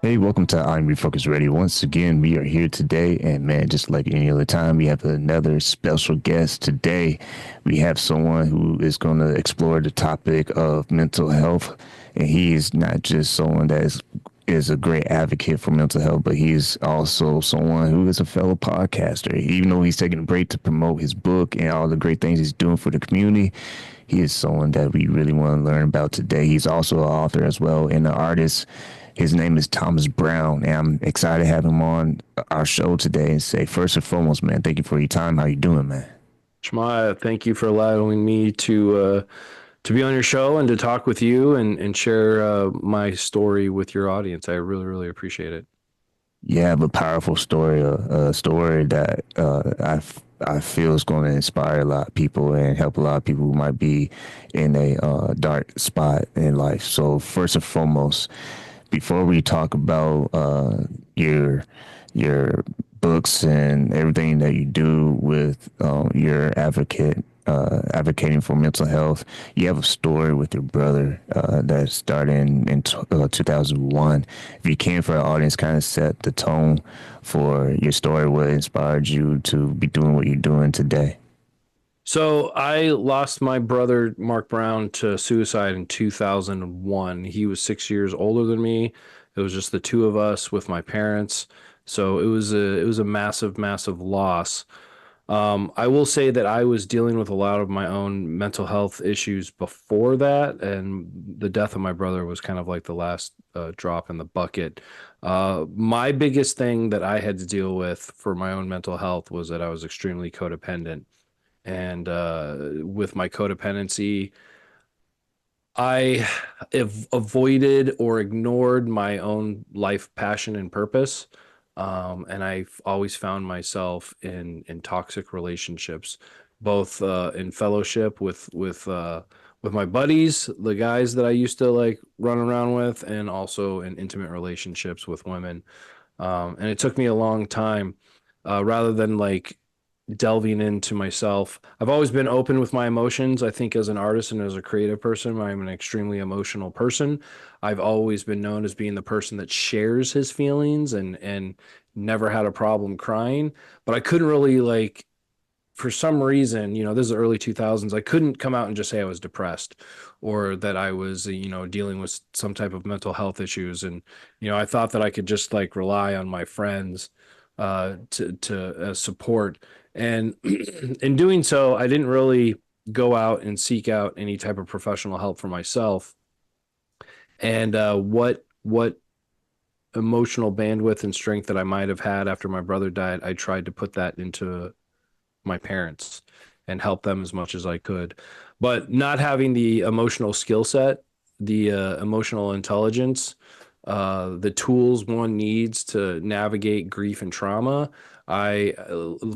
Hey, welcome to I'm Refocused Radio. Once again, we are here today, and man, just like any other time, we have another special guest. Today, we have someone who is going to explore the topic of mental health, and he is not just someone that is a great advocate for mental health, but he's also someone who is a fellow podcaster. Even though he's taking a break to promote his book and all the great things he's doing for the community, he is someone that we really want to learn about today. He's also an author as well and an artist. His name is Thomas Brown, and I'm excited to have him on our show today and say, first and foremost, man, thank you for your time. How you doing, man? Shmaya, thank you for allowing me to be on your show and to talk with you and share my story with your audience. I really, really appreciate it. You have a powerful story, a story that I feel is going to inspire a lot of people and help a lot of people who might be in a dark spot in life. So first and foremost, before we talk about your books and everything that you do with your advocating for mental health. You have a story with your brother that started in 2001. If you can, for our audience, kind of set the tone for your story, what inspired you to be doing what you're doing today. So I lost my brother, Mark Brown, to suicide in 2001. He was 6 years older than me. It was just the two of us with my parents. So it was a massive, massive loss. I will say that I was dealing with a lot of my own mental health issues before that, and the death of my brother was kind of like the last drop in the bucket. My biggest thing that I had to deal with for my own mental health was that I was extremely codependent. And with my codependency, I have avoided or ignored my own life passion and purpose. And I've always found myself in toxic relationships, both in fellowship with my buddies, the guys that I used to like run around with, and also in intimate relationships with women. And it took me a long time, rather than like delving into myself. I've always been open with my emotions. I think as an artist and as a creative person, I'm an extremely emotional person. I've always been known as being the person that shares his feelings and never had a problem crying. But I couldn't really like, for some reason, this is the early 2000s, I couldn't come out and just say I was depressed or that I was, dealing with some type of mental health issues. And, I thought that I could just like rely on my friends to support. And in doing so, I didn't really go out and seek out any type of professional help for myself. And what emotional bandwidth and strength that I might have had after my brother died, I tried to put that into my parents and help them as much as I could. But not having the emotional skill set, the emotional intelligence, the tools one needs to navigate grief and trauma,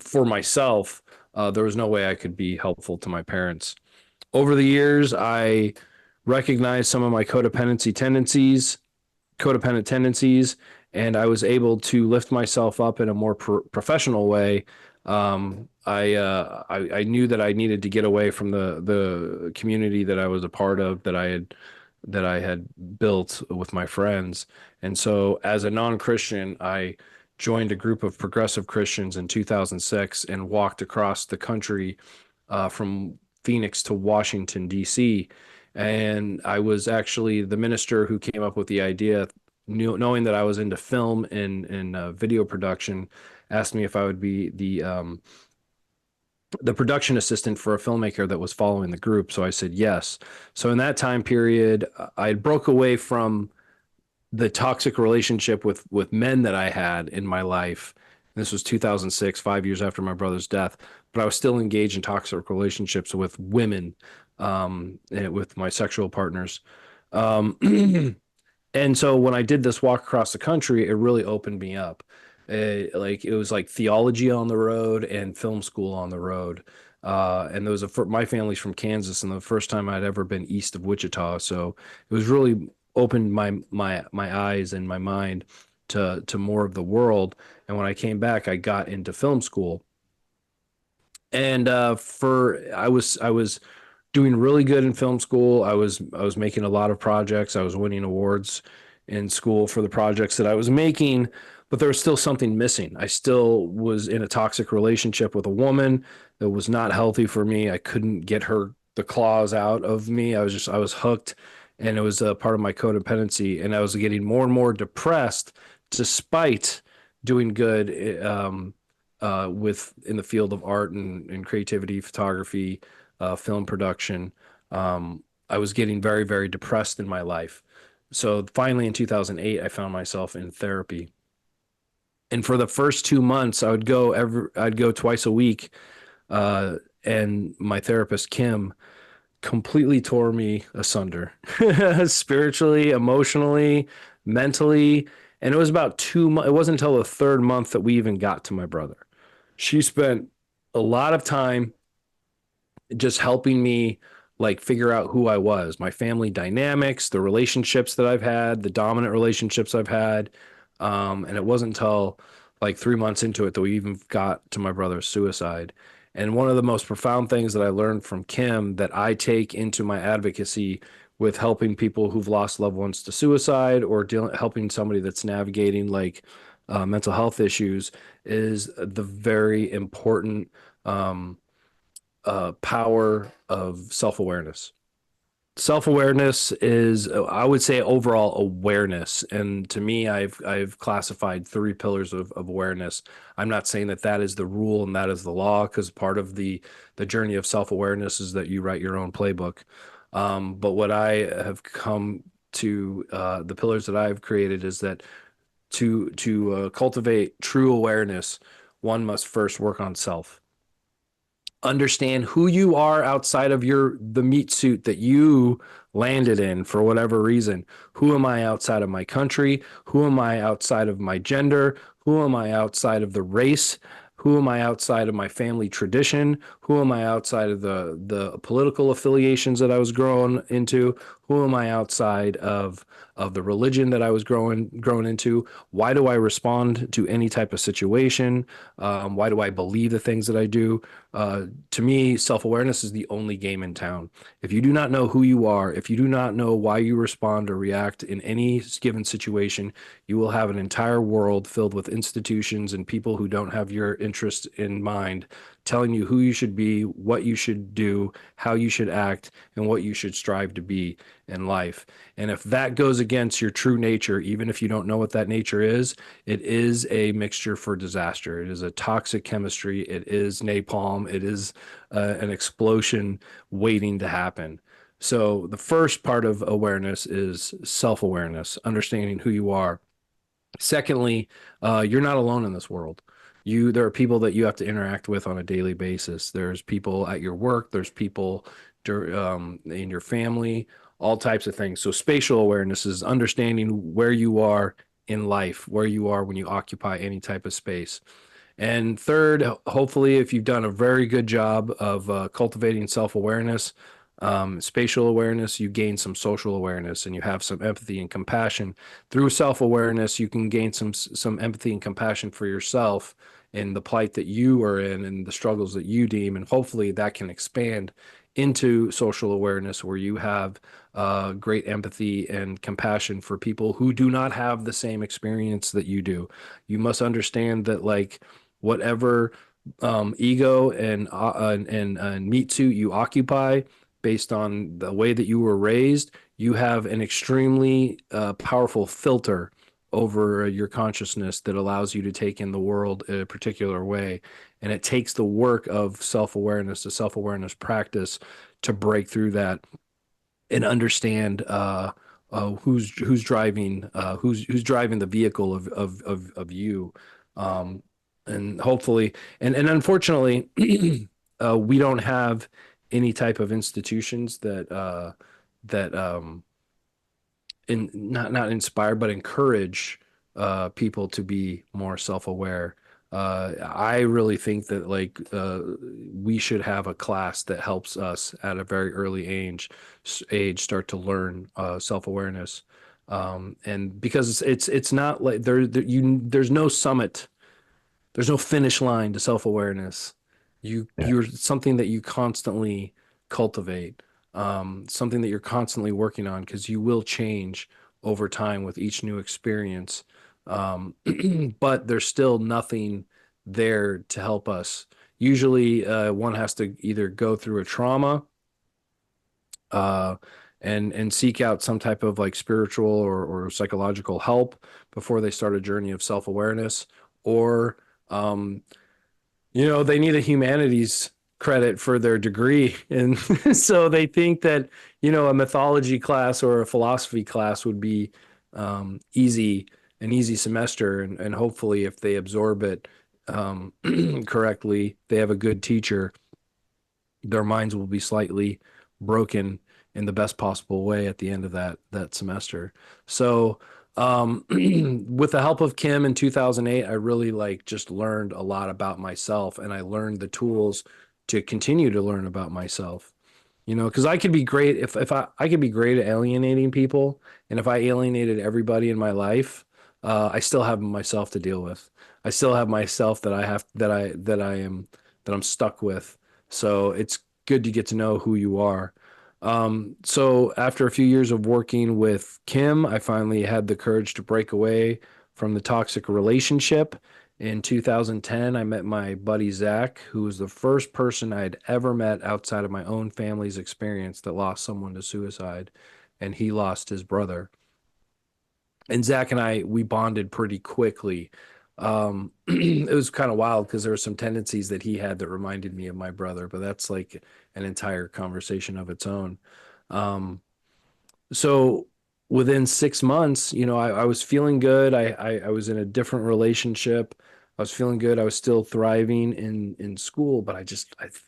for myself, there was no way I could be helpful to my parents. Over the years, I recognized some of my codependent tendencies, and I was able to lift myself up in a more professional way. I knew that I needed to get away from the community that I was a part of, that I had built with my friends. And so as a non-Christian, I joined a group of progressive Christians in 2006 and walked across the country, from Phoenix to Washington, D.C. And I was actually the minister who came up with the idea, knowing that I was into film and video production, asked me if I would be the production assistant for a filmmaker that was following the group. So I said yes. So in that time period, I broke away from the toxic relationship with men that I had in my life. This was 2006, 5 years after my brother's death, but I was still engaged in toxic relationships with women, and with my sexual partners. Um, and so when I did this walk across the country, it really opened me up. Like it was like theology on the road and film school on the road. And there was my family's from Kansas, and the first time I'd ever been east of Wichita, so it was really opened my eyes and my mind to more of the world. And when I came back, I got into film school, and for I was doing really good in film school. I was making a lot of projects. I was winning awards in school for the projects that I was making, but there was still something missing. I still was in a toxic relationship with a woman that was not healthy for me. I couldn't get her the claws out of me. I was hooked, and it was a part of my codependency, and I was getting more and more depressed despite doing good with in the field of art and creativity, photography, film production. I was getting very, very depressed in my life. So finally, in 2008, I found myself in therapy. And for the first 2 months, I'd go twice a week. And my therapist, Kim, completely tore me asunder, spiritually, emotionally, mentally. And it was about 2 months. It wasn't until the third month that we even got to my brother. She spent a lot of time just helping me like figure out who I was, my family dynamics, the relationships that I've had, the dominant relationships I've had. And it wasn't until like 3 months into it that we even got to my brother's suicide. And one of the most profound things that I learned from Kim that I take into my advocacy with helping people who've lost loved ones to suicide or helping somebody that's navigating like mental health issues is the very important power of self-awareness. Self-awareness is, I would say, overall awareness. And to me, I've classified three pillars of awareness. I'm not saying that that is the rule and that is the law, because part of the journey of self-awareness is that you write your own playbook. But what I have come to, the pillars that I've created is that to cultivate true awareness, one must first work on self. Understand who you are outside of the meat suit that you landed in for whatever reason. Who am I outside of my country? Who am I outside of my gender? Who am I outside of the race? Who am I outside of my family tradition? Who am I outside of the political affiliations that I was grown into? Who am I outside of the religion that I was grown into? Why do I respond to any type of situation? Why do I believe the things that I do? To me, self awareness is the only game in town. If you do not know who you are, if you do not know why you respond or react in any given situation, you will have an entire world filled with institutions and people who don't have your interest in mind, telling you who you should be, what you should do, how you should act, and what you should strive to be in life. And if that goes against your true nature, even if you don't know what that nature is, it is a mixture for disaster. It is a toxic chemistry. It is napalm. It is an explosion waiting to happen. So the first part of awareness is self-awareness, understanding who you are. Secondly, you're not alone in this world. There are people that you have to interact with on a daily basis. There's people at your work. There's people in your family, all types of things. So spatial awareness is understanding where you are in life, where you are when you occupy any type of space. And third, hopefully, if you've done a very good job of cultivating self-awareness, spatial awareness, you gain some social awareness and you have some empathy and compassion. Through self-awareness, you can gain some empathy and compassion for yourself in the plight that you are in and the struggles that you deem. And hopefully that can expand into social awareness where you have great empathy and compassion for people who do not have the same experience that you do. You must understand that like whatever ego and meat suit you occupy based on the way that you were raised, you have an extremely powerful filter over your consciousness that allows you to take in the world in a particular way. And it takes the work of self-awareness, the self-awareness practice to break through that and understand who's driving who's driving the vehicle of you. Um, and hopefully, and unfortunately, we don't have any type of institutions that not inspire but encourage people to be more self-aware. I really think that like we should have a class that helps us at a very early age start to learn self-awareness. And because it's not like there's no summit, there's no finish line to self-awareness. Yeah. You're something that you constantly cultivate, something that you're constantly working on because you will change over time with each new experience. Um, but there's still nothing there to help us. Usually, one has to either go through a trauma, uh, and seek out some type of like spiritual or psychological help before they start a journey of self-awareness, or um, they need a humanities credit for their degree. And so they think that, a mythology class or a philosophy class would be easy, an easy semester. And hopefully, if they absorb it correctly, they have a good teacher, their minds will be slightly broken in the best possible way at the end of that semester. So, with the help of Kim in 2008, I really like just learned a lot about myself, and I learned the tools to continue to learn about myself. Because I could be great if I could be great at alienating people, and if I alienated everybody in my life, I still have myself to deal with. I still have myself that I have that I'm stuck with. So it's good to get to know who you are. So after a few years of working with Kim, I finally had the courage to break away from the toxic relationship. In 2010, I met my buddy Zach, who was the first person I had ever met outside of my own family's experience that lost someone to suicide, and he lost his brother. And Zach and we bonded pretty quickly. It was kind of wild because there were some tendencies that he had that reminded me of my brother, but that's like an entire conversation of its own. Um, so within 6 months, I was feeling good. I was in a different relationship. I was feeling good. I was still thriving in school, but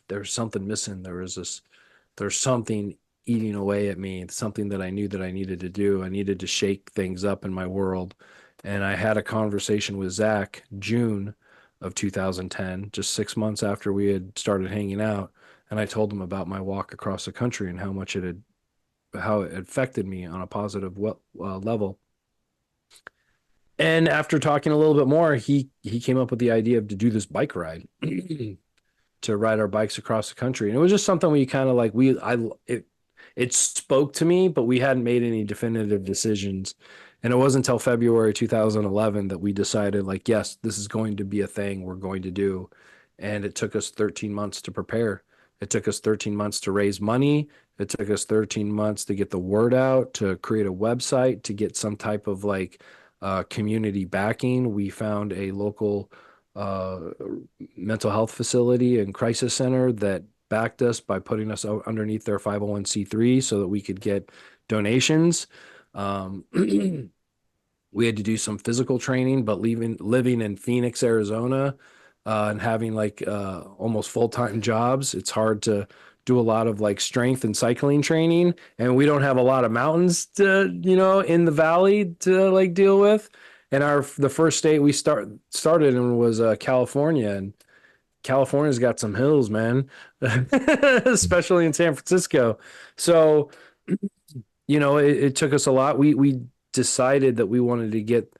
there was something missing. There's something eating away at me, something that I knew that I needed to do. I needed to shake things up in my world. And I had a conversation with Zach June of 2010, just 6 months after we had started hanging out. And I told him about my walk across the country and how it affected me on a positive level. And after talking a little bit more, he came up with the idea of to do this bike ride, to ride our bikes across the country. And it was just something we kind of like it spoke to me, but we hadn't made any definitive decisions. And it wasn't until February 2011 that we decided, like, yes, this is going to be a thing we're going to do. And it took us 13 months to prepare. It took us 13 months to raise money. It took us 13 months to get the word out, to create a website, to get some type of like community backing. We found a local uh, mental health facility and crisis center that backed us by putting us underneath their 501(c)(3) so that we could get donations. Um, we had to do some physical training, but living in Phoenix, Arizona, and having like almost full-time jobs, it's hard to do a lot of like strength and cycling training, and we don't have a lot of mountains to, in the valley to like deal with. And the first state we started in was California, and California's got some hills, man, especially in San Francisco. So, it took us a lot. We decided that we wanted to get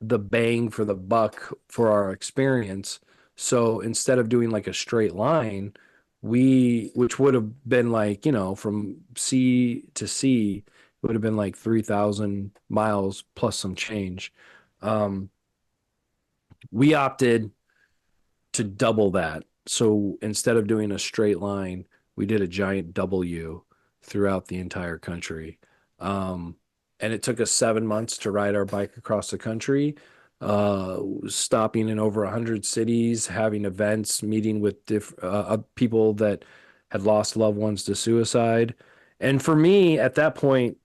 the bang for the buck for our experience. So instead of doing like a straight line, which would have been like, from sea to sea, it would have been like 3,000 miles plus some change. Um, we opted to double that. So instead of doing a straight line, we did a giant W throughout the entire country. Um, and it took us 7 months to ride our bike across the country, stopping in over 100 cities, having events, meeting with people that had lost loved ones to suicide. And for me, at that point,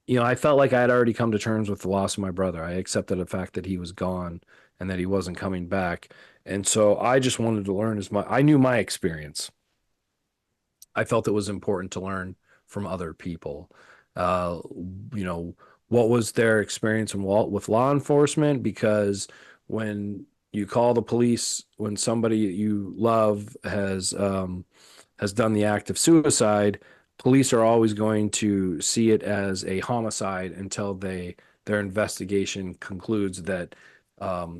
I felt like I had already come to terms with the loss of my brother. I accepted the fact that he was gone and that he wasn't coming back. And so I just wanted to learn I knew my experience. I felt it was important to learn from other people. Uh, you know, what was their experience with law enforcement? Because when you call the police, when somebody you love has done the act of suicide, police are always going to see it as a homicide until their investigation concludes that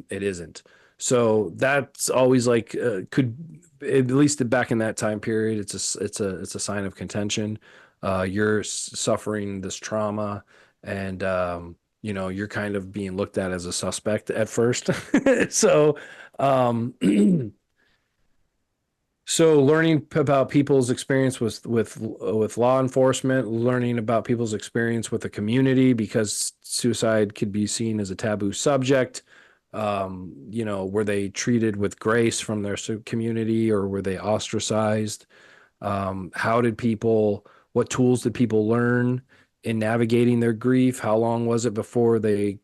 it isn't. So that's always like could, at least back in that time period, it's a sign of contention. you're suffering this trauma, and you're kind of being looked at as a suspect at first. So, um, so learning about people's experience with law enforcement, learning about people's experience with the community, because suicide could be seen as a taboo subject. Were they treated with grace from their community, or were they ostracized? What tools did people learn in navigating their grief? How long was it before they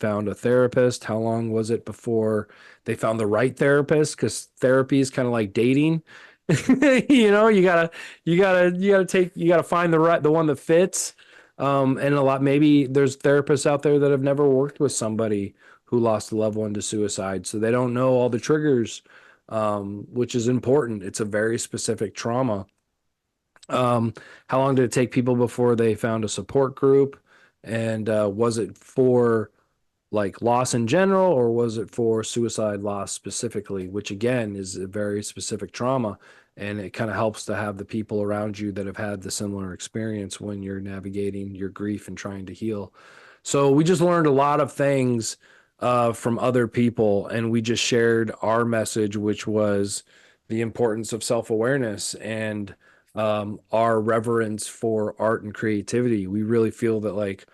found a therapist? How long was it before they found the right therapist? Because therapy is kind of like dating. You gotta find the one that fits. And maybe there's therapists out there that have never worked with somebody who lost a loved one to suicide, so they don't know all the triggers, which is important. It's a very specific trauma. Um, how long did it take people before they found a support group? And was it for like loss in general, or was it for suicide loss specifically, which again is a very specific trauma? And it kind of helps to have the people around you that have had the similar experience when you're navigating your grief and trying to heal. So we just learned a lot of things from other people, and we just shared our message, which was the importance of self-awareness and our reverence for art and creativity. We really feel that like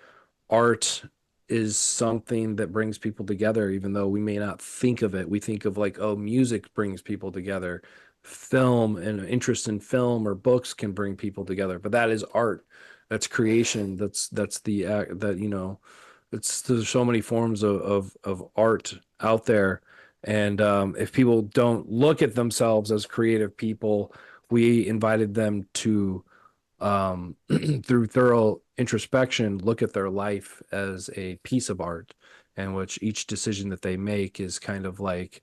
art is something that brings people together, even though we may not think of it. We think of like, oh, music brings people together. Film and interest in film or books can bring people together, but that is art. That's creation. That's the that it's there's so many forms of art out there, and if people don't look at themselves as creative people, we invited them to through thorough introspection, look at their life as a piece of art, in which each decision that they make is kind of like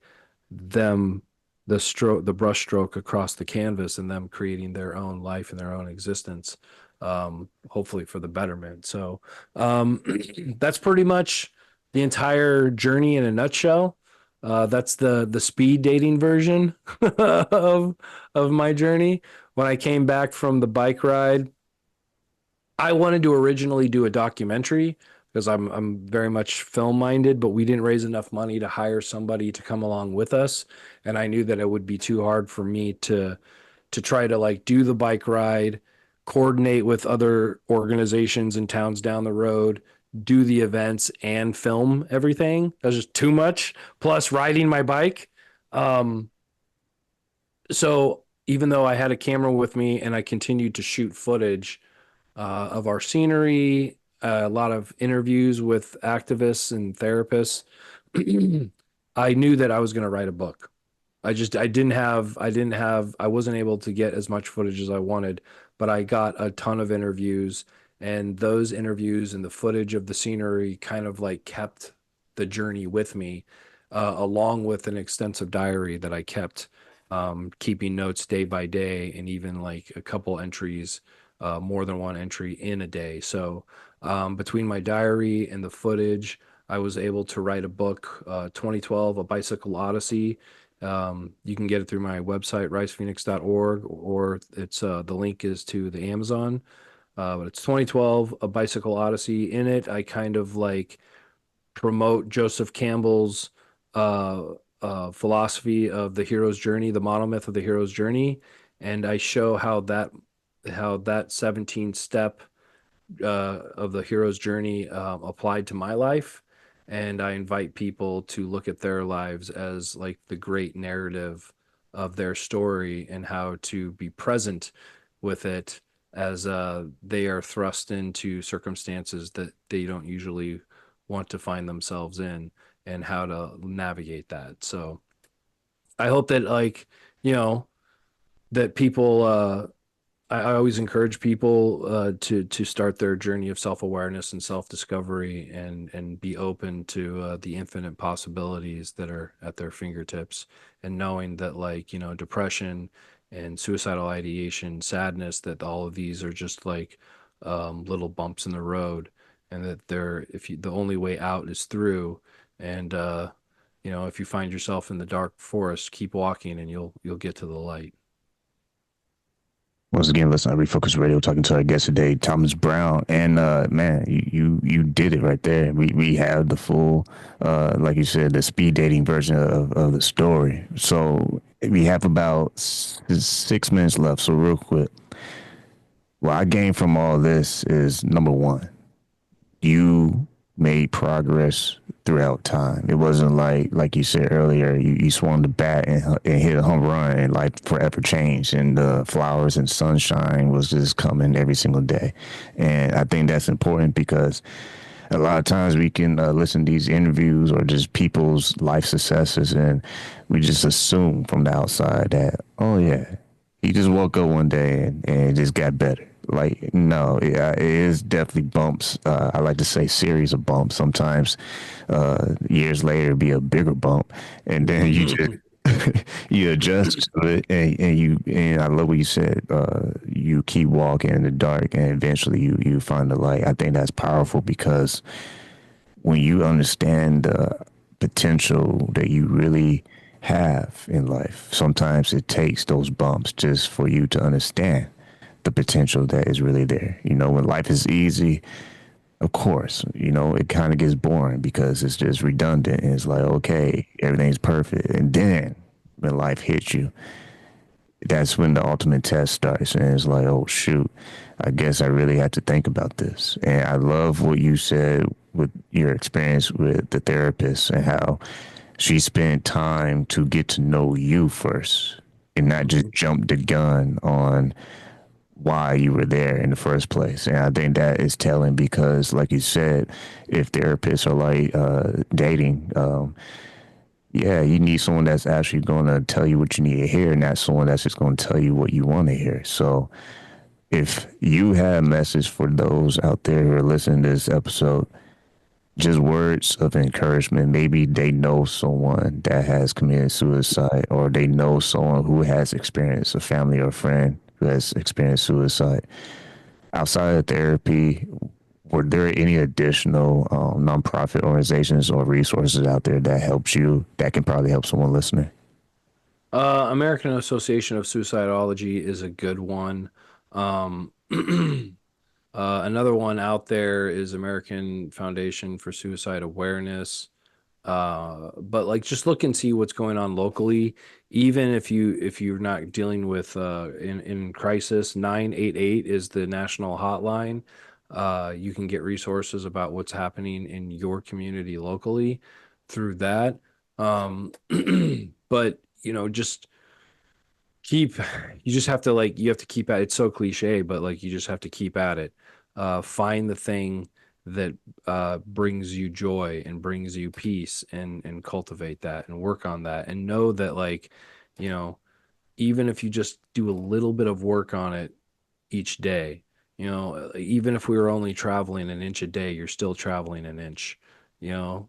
them, the brush stroke across the canvas, and them creating their own life and their own existence, hopefully for the betterment. So that's pretty much the entire journey in a nutshell. That's the speed dating version of my journey. When I came back from the bike ride, I wanted to originally do a documentary because I'm very much film minded, but we didn't raise enough money to hire somebody to come along with us, and I knew that it would be too hard for me to try to like do the bike ride, coordinate with other organizations and towns down the road, do the events and film everything. That was just too much. Plus riding my bike. Um, so even though I had a camera with me and I continued to shoot footage of our scenery, a lot of interviews with activists and therapists, I knew that I was going to write a book. I wasn't able to get as much footage as I wanted, but I got a ton of interviews, and those interviews and the footage of the scenery kind of like kept the journey with me, along with an extensive diary that I kept, keeping notes day by day, and even like a couple entries, more than one entry in a day. So, between my diary and the footage, I was able to write a book, 2012, A Bicycle Odyssey. You can get it through my website, risephoenix.org, or it's the link is to the Amazon. But it's 2012, A Bicycle Odyssey. In it, I kind of like promote Joseph Campbell's philosophy of the hero's journey, the monomyth of the hero's journey, and I show how that 17 step of the hero's journey applied to my life. And I invite people to look at their lives as like the great narrative of their story, and how to be present with it as they are thrust into circumstances that they don't usually want to find themselves in, and how to navigate that. So I hope that like, you know, that people I always encourage people to start their journey of self-awareness and self-discovery, and be open to the infinite possibilities that are at their fingertips, and knowing that like, depression and suicidal ideation, sadness, that all of these are just like little bumps in the road, and that the only way out is through. And if you find yourself in the dark forest, keep walking and you'll get to the light. Once again, listen, Refocused Radio talking to our guest today, Thomas Brown. And man, you did it right there. We have the full like you said, the speed dating version of the story. So we have about 6 minutes left. So real quick, what I gained from all this is number one, you made progress throughout time. It wasn't like you said earlier, you swung the bat and hit a home run and life forever changed and the flowers and sunshine was just coming every single day. And I think that's important because a lot of times we can listen to these interviews or just people's life successes and we just assume from the outside that, oh yeah, he just woke up one day and it just got better. Like, no, it is definitely bumps. I like to say series of bumps. Sometimes years later, be a bigger bump. And then you just you adjust to it and I love what you said, you keep walking in the dark and eventually you find the light. I think that's powerful because when you understand the potential that you really have in life, sometimes it takes those bumps just for you to understand the potential that is really there. You know, when life is easy, of course, you know, it kind of gets boring because it's just redundant. And it's like, okay, everything's perfect. And then when life hits you, that's when the ultimate test starts. And it's like, oh, shoot, I guess I really had to think about this. And I love what you said with your experience with the therapist and how she spent time to get to know you first and not just jump the gun on why you were there in the first place. And I think that is telling because, like you said, if therapists are like dating, yeah, you need someone that's actually going to tell you what you need to hear, not someone that's just going to tell you what you want to hear. So, if you have a message for those out there who are listening to this episode, just words of encouragement. Maybe they know someone that has committed suicide, or they know someone who has experienced a family or friend who has experienced suicide. Outside of therapy, were there any additional nonprofit organizations or resources out there that helps you that can probably help someone listening? American Association of Suicidology is a good one. Um, another one out there is American Foundation for Suicide Awareness. But like just look and see what's going on locally. Even if you're not dealing with in crisis, 988 is the national hotline. You can get resources about what's happening in your community locally through that. Um, but just keep you just have to like you have to keep at it's so cliche, but like you just have to keep at it. Find the thing that brings you joy and brings you peace and cultivate that and work on that and know that like you know even if you just do a little bit of work on it each day. Even if we were only traveling an inch a day, you're still traveling an inch.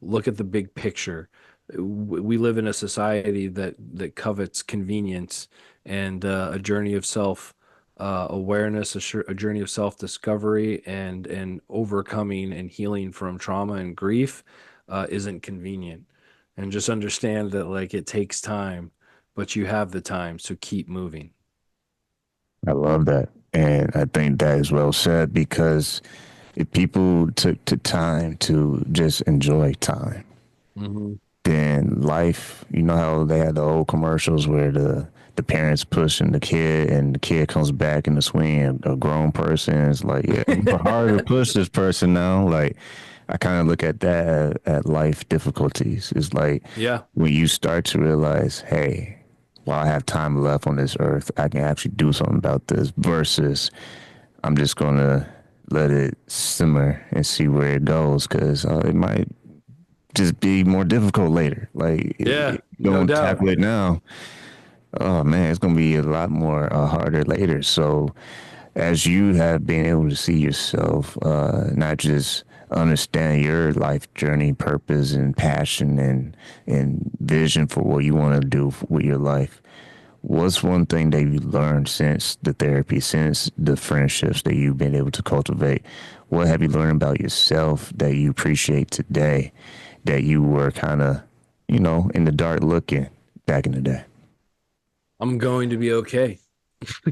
Look at the big picture. We live in a society that covets convenience and a journey of self awareness, a journey of self discovery, and overcoming and healing from trauma and grief isn't convenient. And just understand that like it takes time, but you have the time, so keep moving. I love that. And I think that is well said because if people took the time to just enjoy time, Hmm. then life, you know how they had the old commercials where the parents pushing the kid and the kid comes back in the swing and a grown person is like, yeah, it's hard to push this person now. Like I kind of look at that at life difficulties. It's like Yeah. when you start to realize, hey, while I have time left on this earth, I can actually do something about this versus I'm just going to let it simmer and see where it goes because it might just be more difficult later. Like, if Yeah, you no don't doubt. tackle it now, oh man, it's going to be a lot more harder later. So, as you have been able to see yourself, not just understand your life journey, purpose, and passion, and vision for what you want to do with your life, what's one thing that you learned since the therapy, since the friendships that you've been able to cultivate? What have you learned about yourself that you appreciate today that you were kind of, in the dark looking back in the day? I'm going to be okay.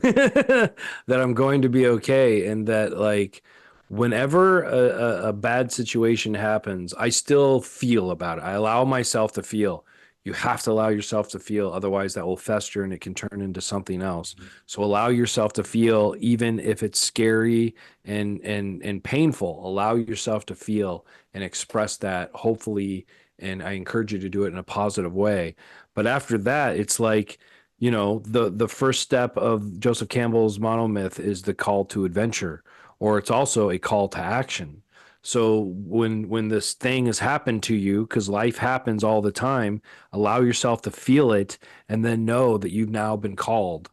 that I'm going to be okay, and that like whenever a bad situation happens, I still feel about it. I allow myself to feel. You have to allow yourself to feel, otherwise that will fester and it can turn into something else. So allow yourself to feel, even if it's scary and painful. Allow yourself to feel and express that, hopefully, and I encourage you to do it in a positive way. But after that, it's like, the first step of Joseph Campbell's monomyth is the call to adventure, or it's also a call to action. So when this thing has happened to you, because life happens all the time, allow yourself to feel it, and then know that you've now been called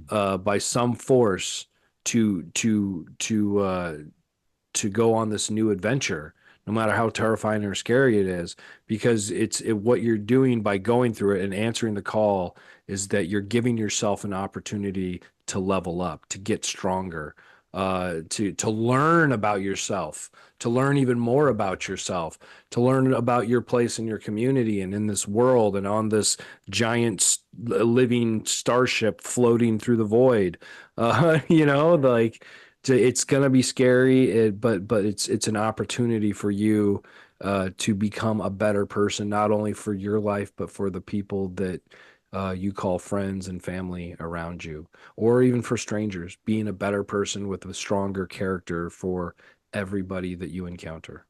by some force to go on this new adventure, no matter how terrifying or scary it is, because what you're doing by going through it and answering the call is that you're giving yourself an opportunity to level up, to get stronger, to learn about yourself, to learn even more about yourself, to learn about your place in your community and in this world and on this giant living starship floating through the void. Like it's gonna be scary, but it's an opportunity for you to become a better person, not only for your life, but for the people that you call friends and family around you, or even for strangers, being a better person with a stronger character for everybody that you encounter.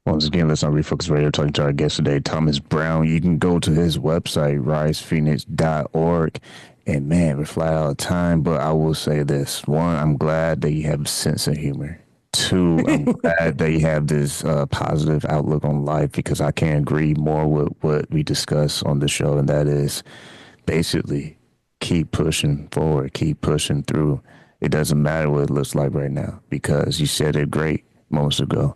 Once again, let's on Refocus Radio talking to our guest today, Thomas Brown. You can go to his website, risephoenix.org. And man, we're flat out of time, but I will say this. One, I'm glad that you have a sense of humor. Two, I'm glad that you have this positive outlook on life, because I can't agree more with what we discuss on the show. And that is basically keep pushing forward, keep pushing through. It doesn't matter what it looks like right now, because you said it great moments ago.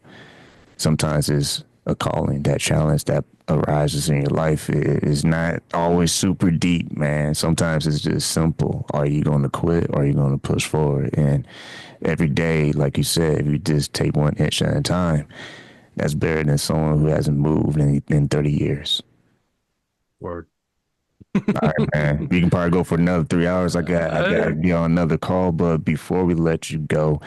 Sometimes it's a calling, that challenge that arises in your life is not always super deep, man. Sometimes it's just simple. Are you going to quit, or are you going to push forward? And every day, like you said, if you just take 1 inch at a time, that's better than someone who hasn't moved in 30 years. Word. All right, man. We can probably go for another 3 hours. I got to Uh, be on another call, but before we let you go,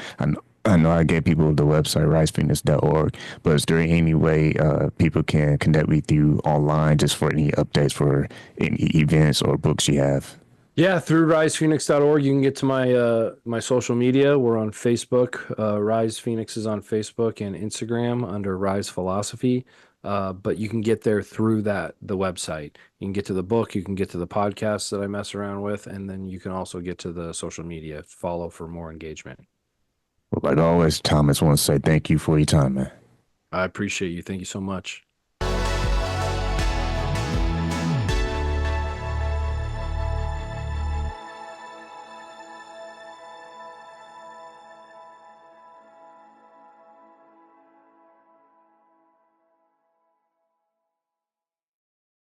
I know I gave people the website risephoenix.org, but is there any way people can connect with you online just for any updates for any events or books you have? Yeah, through risephoenix.org, you can get to my social media. We're on Facebook. Rise Phoenix is on Facebook and Instagram under Rise Philosophy. But you can get there through the website. You can get to the book, you can get to the podcasts that I mess around with, and then you can also get to the social media. Follow for more engagement. Well, like always, Thomas, I want to say thank you for your time, man. I appreciate you. Thank you so much.